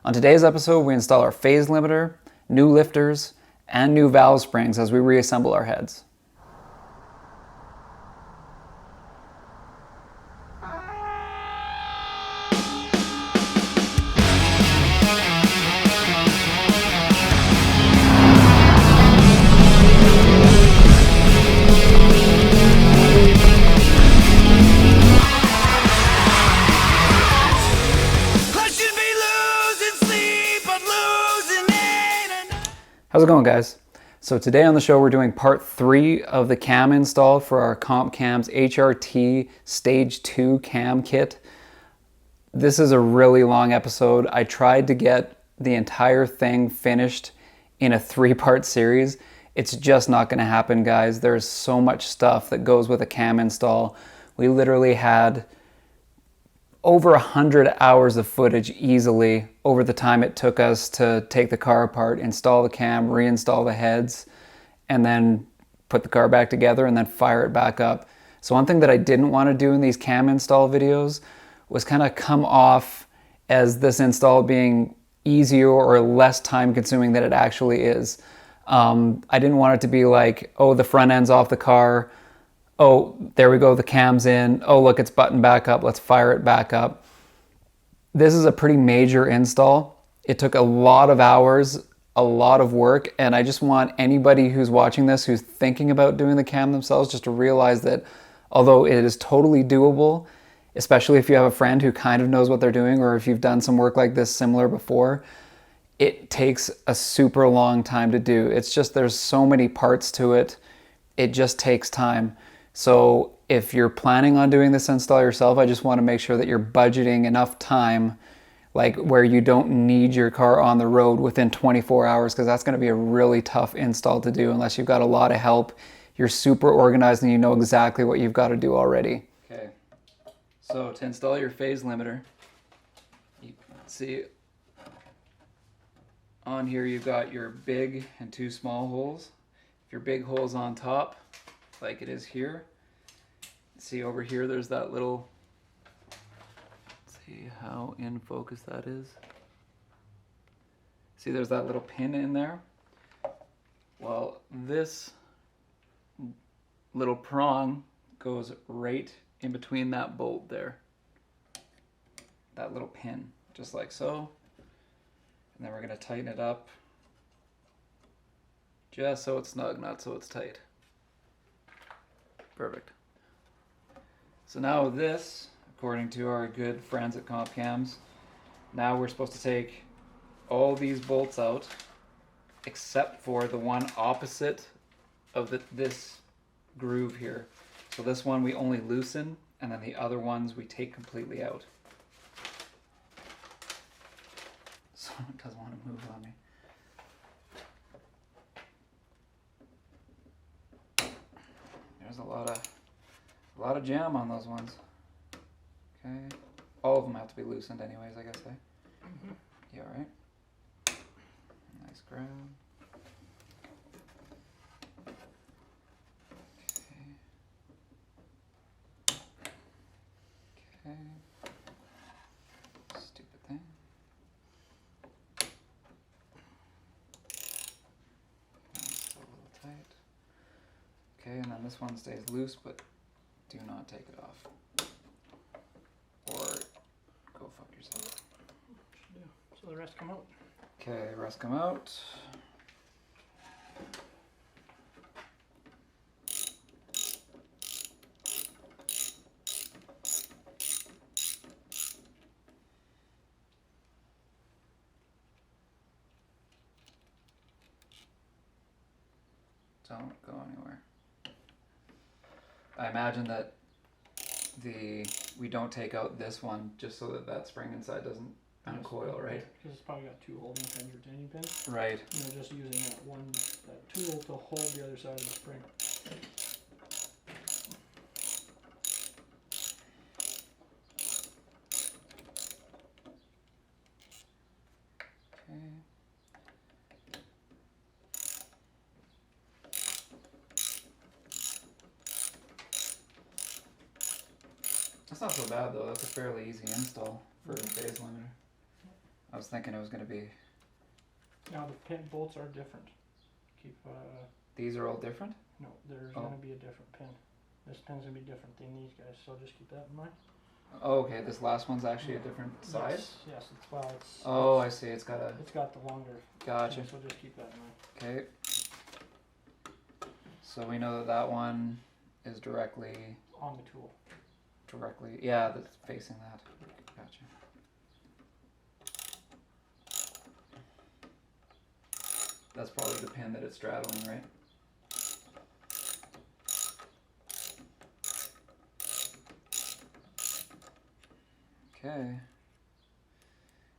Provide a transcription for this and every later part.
On today's episode, we install our phase limiter, new lifters, and new valve springs as we reassemble our heads. How's it going, guys? So today on the show, we're doing part 3 of the cam install for our Comp Cam's HRT Stage 2 cam kit. This is a really long episode. I tried to get the entire thing finished in a 3-part series. It's just not going to happen, guys. There's so much stuff that goes with a cam install. We literally had over 100 hours of footage easily over the time it took us to take the car apart, install the cam, reinstall the heads, and then put the car back together and then fire it back up. So one thing that I didn't want to do in these cam install videos was kind of come off as this install being easier or less time consuming than it actually is. I didn't want it to be like, oh, the front end's off the car, oh, there we go, the cam's in. Oh, look, it's buttoned back up. Let's fire it back up. This is a pretty major install. It took a lot of hours, a lot of work, and I just want anybody who's watching this, who's thinking about doing the cam themselves, just to realize that although it is totally doable, especially if you have a friend who kind of knows what they're doing, or if you've done some work like this similar before, it takes a super long time to do. It's just, there's so many parts to it. It just takes time. So if you're planning on doing this install yourself, I just want to make sure that you're budgeting enough time, like where you don't need your car on the road within 24 hours, because that's going to be a really tough install to do unless you've got a lot of help, you're super organized, and you know exactly what you've got to do already. Okay, so to install your phase limiter, you see on here you've got your big and 2 small holes. If your big hole's on top, like it is here. See over here, there's that little, see how in focus that is? See, there's that little pin in there. Well, this little prong goes right in between that bolt there. That little pin, just like so. And then we're gonna tighten it up just so it's snug, not so it's tight. Perfect. So now this, according to our good friends at Comp Cams, now we're supposed to take all these bolts out except for the one opposite of this groove here. So this one we only loosen, and then the other ones we take completely out. So it doesn't want to move on me. There's a lot of jam on those ones. Okay, all of them have to be loosened anyways, I guess. Mm-hmm. Yeah, all right. Nice grab. Okay. Stupid thing. That's a little tight. Okay, and then this one stays loose, but do not take it off. Or go fuck yourself. Should do. So the rest come out. Okay, rest come out. Don't go anywhere. I imagine that we don't take out this one just so that spring inside doesn't uncoil, right? Because it's probably got 2 holding pins or tiny pins. Right. And they're just using that tool to hold the other side of the spring. Okay. That's not so bad though. That's a fairly easy install for a phase limiter. was thinking it was going to be... Now the pin bolts are different. Keep These are all different? no, there's gonna be a different pin. This pin's gonna be different than these guys, so just keep that in mind. Oh, okay, this last one's actually a different size? Yes, it's well it's Oh, I see, it's got a... it's got the longer Gotcha. pin, so just keep that in mind. Okay. So we know that that one is directly... On the tool. Directly, yeah, that's facing that. Gotcha. That's probably the pin that it's straddling, right? Okay.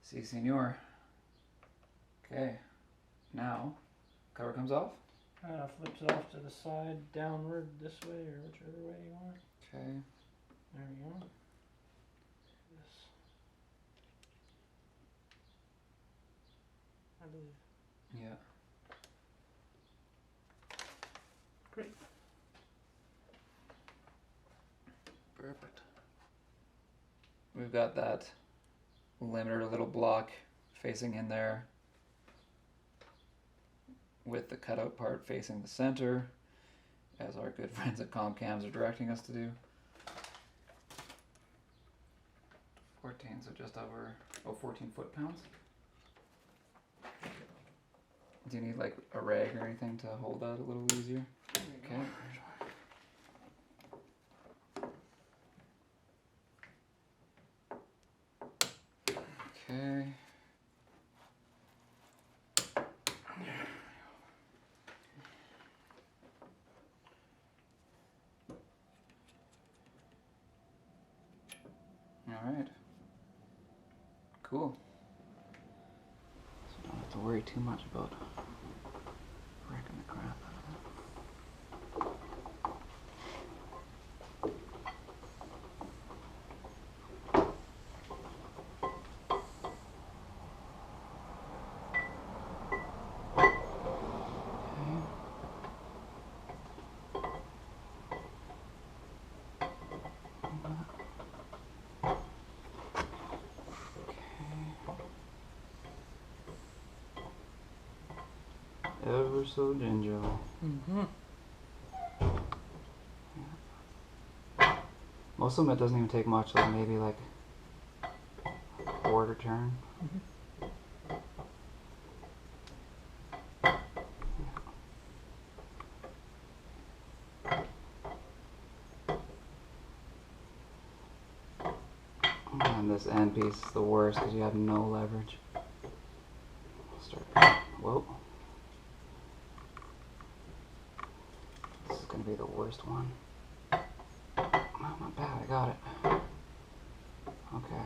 Si, senor. Okay. Now, cover comes off. Flips it off to the side, downward this way, or whichever way you want. Okay. There we go. This. I believe. Yeah. Great. Perfect. We've got that limiter little block facing in there with the cutout part facing the center, as our good friends at CompCams are directing us to do. 14, so just over 14 foot-pounds. Do you need like a rag or anything to hold that a little easier? Okay. Okay. All right. Cool. So don't have to worry too much about wrecking the crap out of it. Ever so gingerly. Mm-hmm. Most of them it doesn't even take much, like maybe like a quarter turn. And this end piece is the worst because you have no leverage. Start. Whoa. This is going to be the worst one. Oh, not bad, I got it. Okay.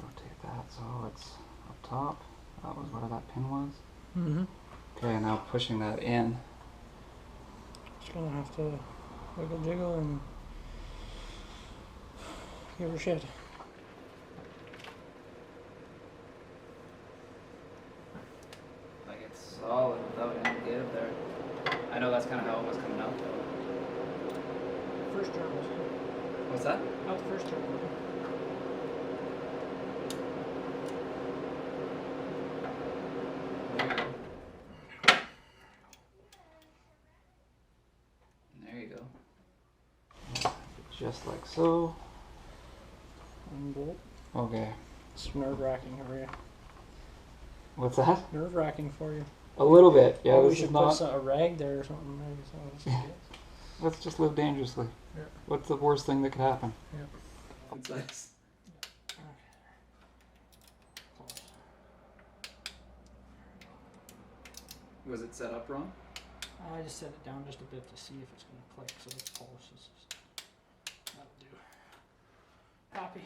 Rotate that so it's up top. That was where that pin was. Mm-hmm. Okay, now pushing that in. Just gonna have to wiggle jiggle and give her shit. Like it's solid without any give there. I know that's kind of how it was coming out though. First turn was What's that? not the first turn. There you go. Just like so. One bolt. Okay. It's nerve-wracking for you. What's that? Nerve-wracking for you. A little bit. Yeah, we this should is put not. a rag there or something. Maybe so. Let's just live dangerously. Yeah. What's the worst thing that could happen? Yeah. It's nice. Was it set up wrong? I just set it down just a bit to see if it's going to click, so it's polishes. That'll do. Happy.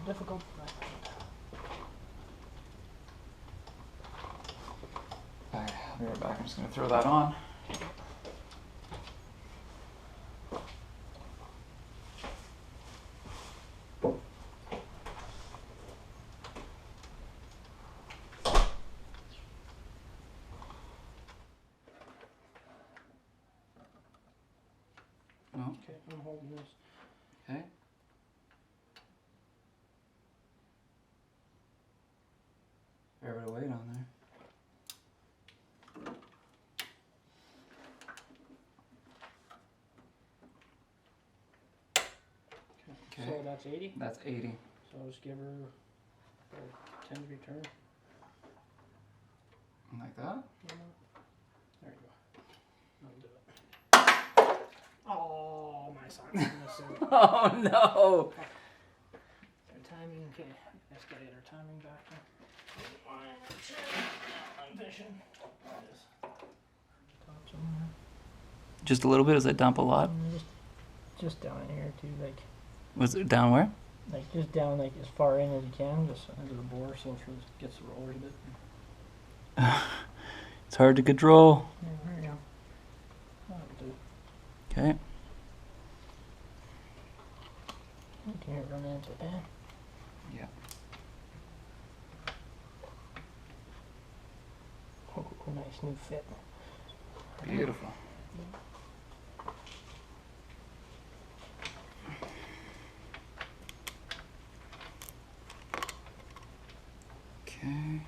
difficult. Alright, I'll be right back. I'm just going to throw that on. Oh, Okay, I'm holding this. okay. Fair bit of weight on there. So that's 80? That's 80. So I'll just give her a 10-degree turn. Like that? There you go. I'll do it. Oh, my sock is missing. Oh no! Her timing, okay. Let's get her timing back there. I'm fishing. There it is. Top somewhere. Just a little bit? Does that dump a lot? Just down in here too, like Was it down where? just down like as far in as you can, just under the bore, so it gets the rollers a bit. It's hard to control. Yeah, there you go. That'll do. Okay. You can hear it running into the pan. Yeah. Oh, nice new fit. Beautiful. Okay.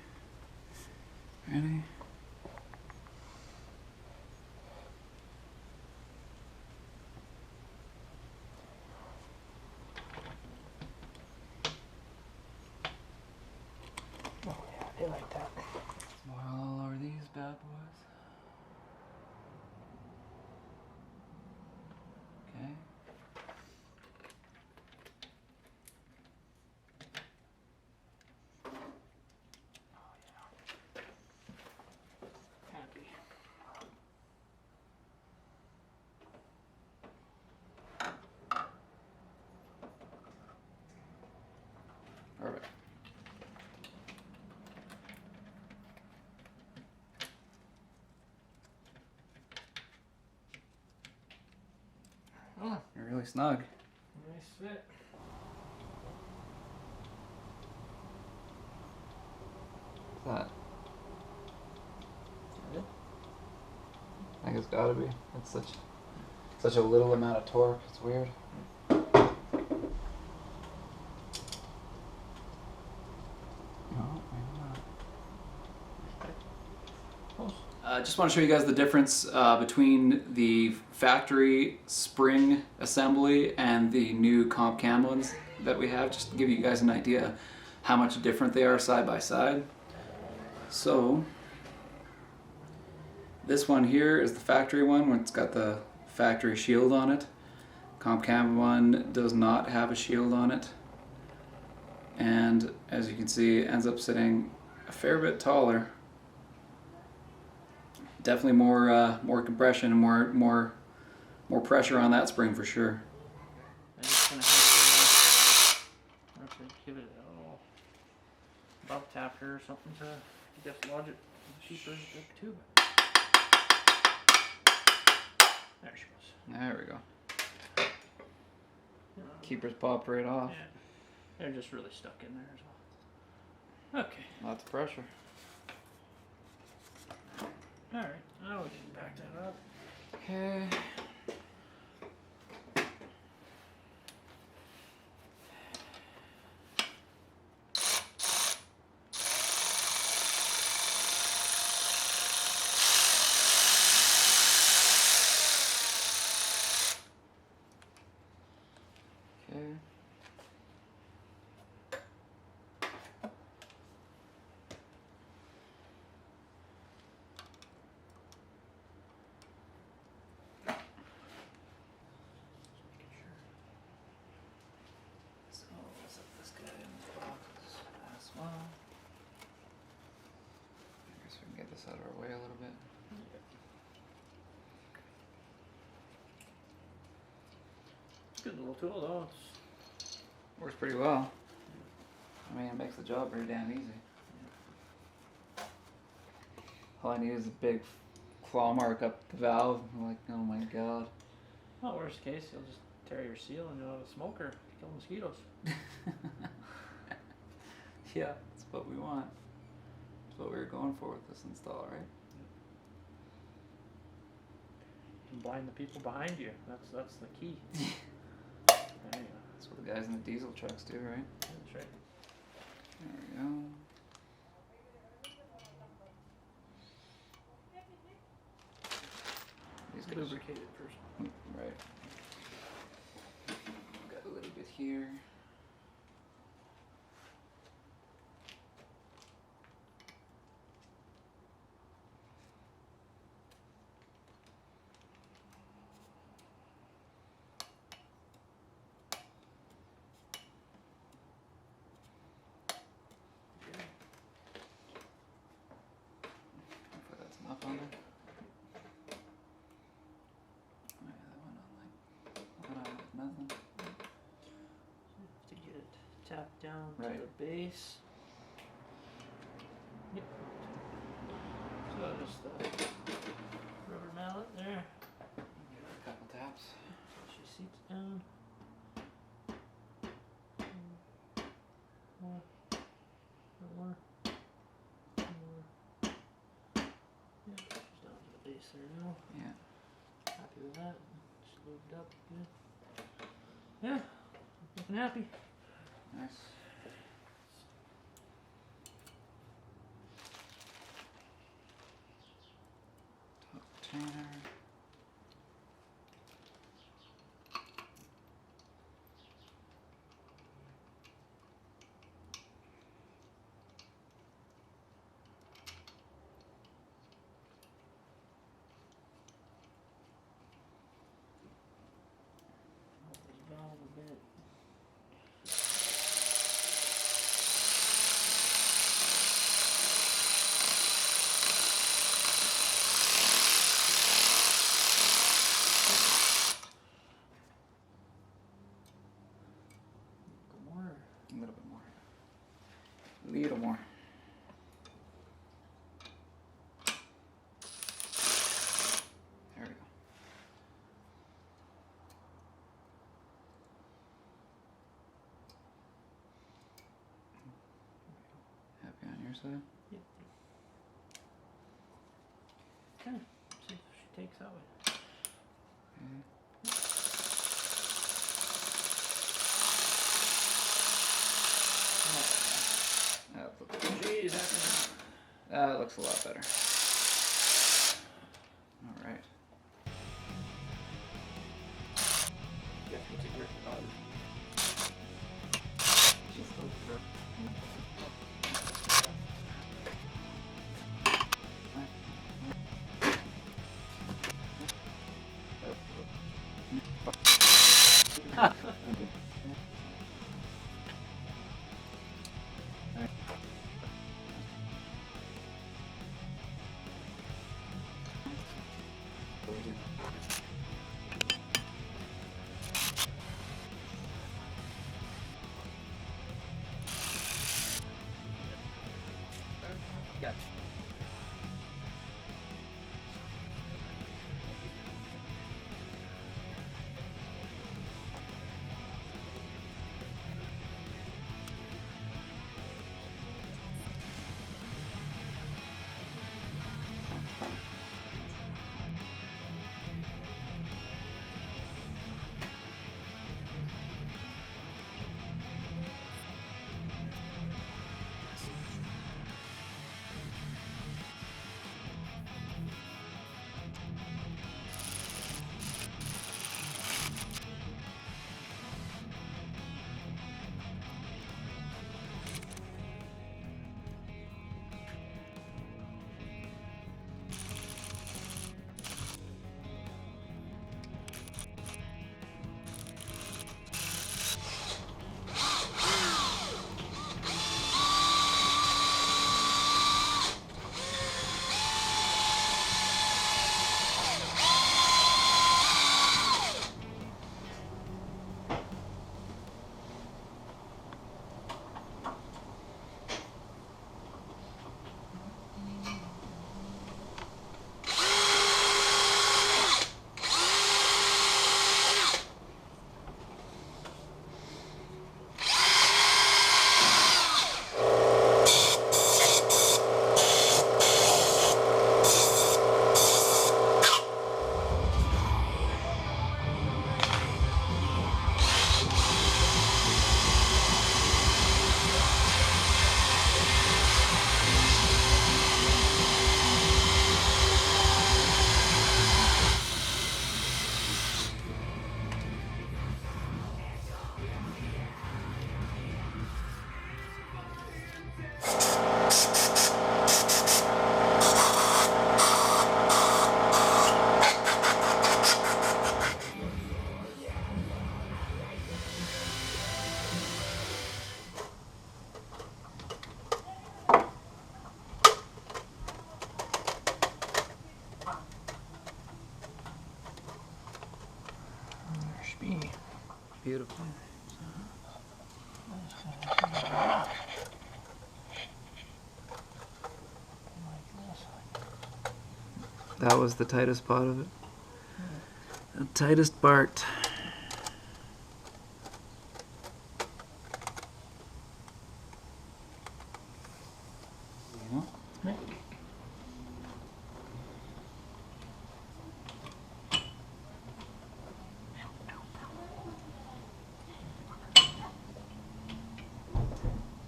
Ready? Oh yeah, they like that. Small are these bad boys? Okay. Happy. Perfect. Oh, You're really snug. nice fit. What's that? Is it? I think it's gotta be. It's such a little amount of torque. It's weird. No, maybe not. Close. Just want to show you guys the difference between the factory spring assembly and the new comp cam ones that we have, just to give you guys an idea how much different they are side by side. So this one here is the factory one, where it's got the factory shield on it. Comp cam one does not have a shield on it, and as you can see, it ends up sitting a fair bit taller. Definitely more compression and more pressure on that spring for sure. I'm just gonna have to give it a little above tap here or something to dislodge it. Cheaper too. There she goes. There we go. Keepers popped right off. Yeah. They're just really stuck in there as well. Okay. Lots of pressure. Alright. Now we can back that up. Okay. Okay. So we'll set this guy in the box as well. I guess we can get this out of our way a little bit. Good little tool though. Works pretty well. I mean, it makes the job pretty damn easy. All I need is a big claw mark up the valve. I'm like, oh my god. Well, worst case, you'll just tear your seal and you'll have a smoker. Kill mosquitoes. Yeah, that's what we want. That's what we were going for with this install, right? And blind the people behind you. That's the key. There you go. That's what the guys in the diesel trucks do, right? That's right. There we go. These guys, Lubricate it first. right. Got a little bit here. Hopefully that's enough on there. Oh yeah, that went on like nothing. To get it tapped down Right. to the base. Yep. So just the rubber mallet there. Give it a couple taps. So she seats down. More. More. More. Yeah, she's down to the base there now. Yeah. Happy with that. Just lubed up good. Yeah, looking happy. Nice. Top container. This valve a bit. More. A little bit more. A little more. There we go. Happy on your side? Yep. Okay, see if she takes that way. Okay. Jeez, That looks a lot better. All right. Beautiful. That was the tightest part of it. The tightest part. Right.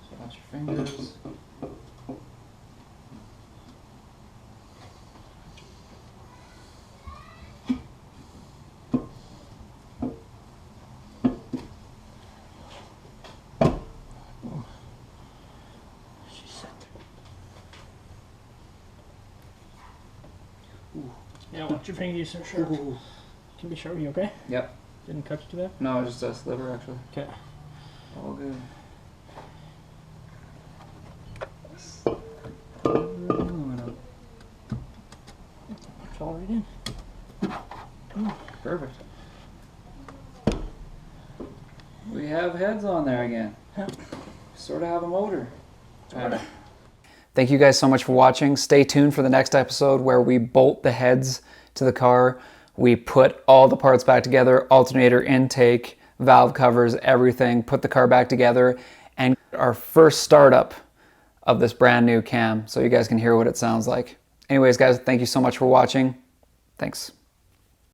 So watch your fingers. She's set. Ooh. Yeah, watch your fingers so sharp. Ooh. Can be sharp. You okay? Yep. Didn't cut you too bad? No, it's just a sliver actually. Okay. All good. It's all right in. Perfect. We have heads on there again. Yeah. Sort of have a motor. Thank you guys so much for watching. Stay tuned for the next episode where we bolt the heads to the car. We put all the parts back together, alternator, intake, valve covers, everything, put the car back together, and our first startup of this brand new cam so you guys can hear what it sounds like. Anyways, guys, thank you so much for watching. Thanks.